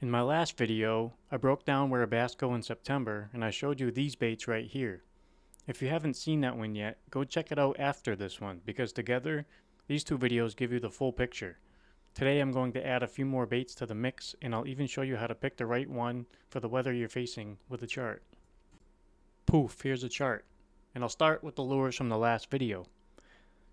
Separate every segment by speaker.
Speaker 1: In my last video, I broke down where bass go in September and I showed you these baits right here. If you haven't seen that one yet, go check it out after this one because together, these two videos give you the full picture. Today I'm going to add a few more baits to the mix and I'll even show you how to pick the right one for the weather you're facing with a chart. Poof, here's a chart. And I'll start with the lures from the last video.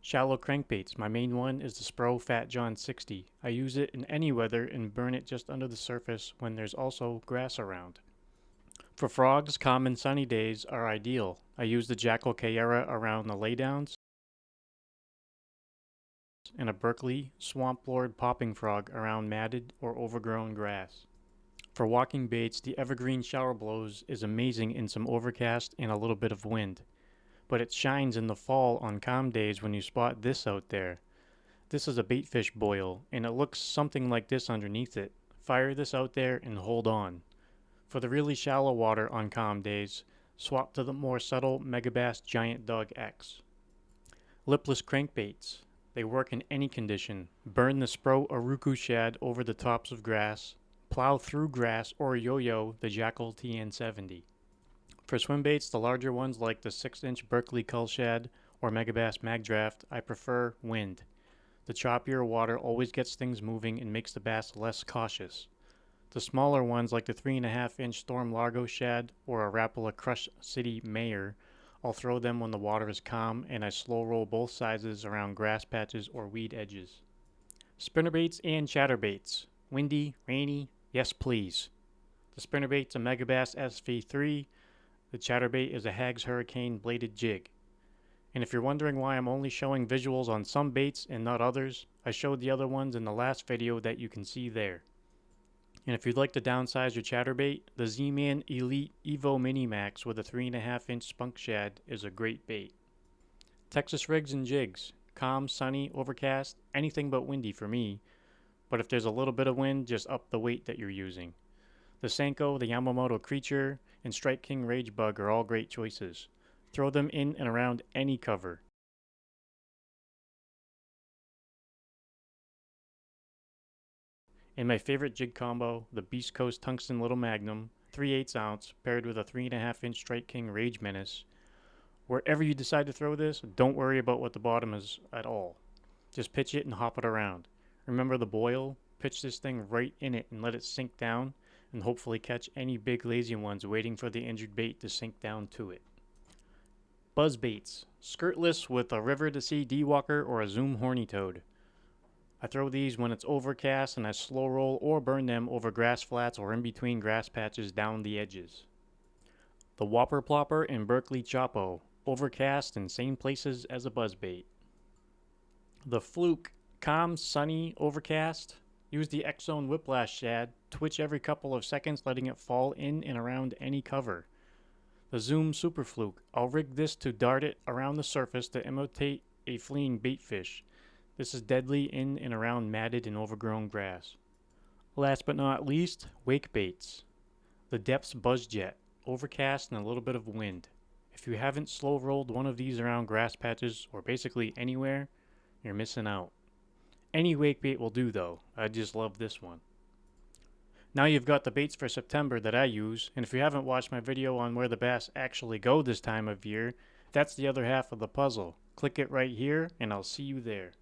Speaker 1: Shallow crankbaits. My main one is the Spro Fat John 60. I use it in any weather and burn it just under the surface when there's also grass around. For frogs, calm and sunny days are ideal. I use the Jackal Carrera around the laydowns and a Berkeley Swamp Lord popping frog around matted or overgrown grass. For walking baits, the Evergreen Shower Blows is amazing in some overcast and a little bit of wind. But it shines in the fall on calm days when you spot this out there. This is a baitfish boil, and it looks something like this underneath it. Fire this out there and hold on. For the really shallow water on calm days, swap to the more subtle Megabass Giant Dog X. Lipless crankbaits. They work in any condition. Burn the Spro Aruku shad over the tops of grass. Plow through grass or yo-yo the Jackal TN70. For swim baits, the larger ones like the 6-inch Berkeley Cull Shad or Megabass Magdraft, I prefer wind. The choppier water always gets things moving and makes the bass less cautious. The smaller ones like the 3.5-inch Storm Largo Shad or a Rapala Crush City Mayor, I'll throw them when the water is calm and I slow roll both sizes around grass patches or weed edges. Spinnerbaits and chatterbaits. Windy, rainy, yes please. The spinnerbait's a Megabass SV3. The chatterbait is a Hags Hurricane bladed jig. And if you're wondering why I'm only showing visuals on some baits and not others, I showed the other ones in the last video that you can see there. And if you'd like to downsize your chatterbait, the Z-Man Elite Evo Mini Max with a 3.5-inch spunk shad is a great bait. Texas rigs and jigs. Calm, sunny, overcast, anything but windy for me. But if there's a little bit of wind, just up the weight that you're using. The Senko, the Yamamoto Creature, and Strike King Ragebug are all great choices. Throw them in and around any cover. And my favorite jig combo, the Beast Coast Tungsten Little Magnum, 3/8 ounce, paired with a 3.5-inch Strike King Rage Menace. Wherever you decide to throw this, don't worry about what the bottom is at all. Just pitch it and hop it around. Remember the boil? Pitch this thing right in it and let it sink down, and hopefully catch any big lazy ones waiting for the injured bait to sink down to it. Buzz baits. Skirtless with a River to Sea D-Walker or a Zoom Horny Toad. I throw these when it's overcast and I slow roll or burn them over grass flats or in between grass patches down the edges. The Whopper Plopper and Berkeley Chopo. Overcast in same places as a buzzbait. The Fluke. Calm, sunny, overcast. Use the X-Zone Whiplash Shad. Twitch every couple of seconds, letting it fall in and around any cover. The Zoom Super Fluke. I'll rig this to dart it around the surface to imitate a fleeing baitfish. This is deadly in and around matted and overgrown grass. Last but not least, wake baits. The Depths Buzz Jet. Overcast and a little bit of wind. If you haven't slow rolled one of these around grass patches or basically anywhere, you're missing out. Any wake bait will do though. I just love this one. Now you've got the baits for September that I use, and if you haven't watched my video on where the bass actually go this time of year, that's the other half of the puzzle. Click it right here, and I'll see you there.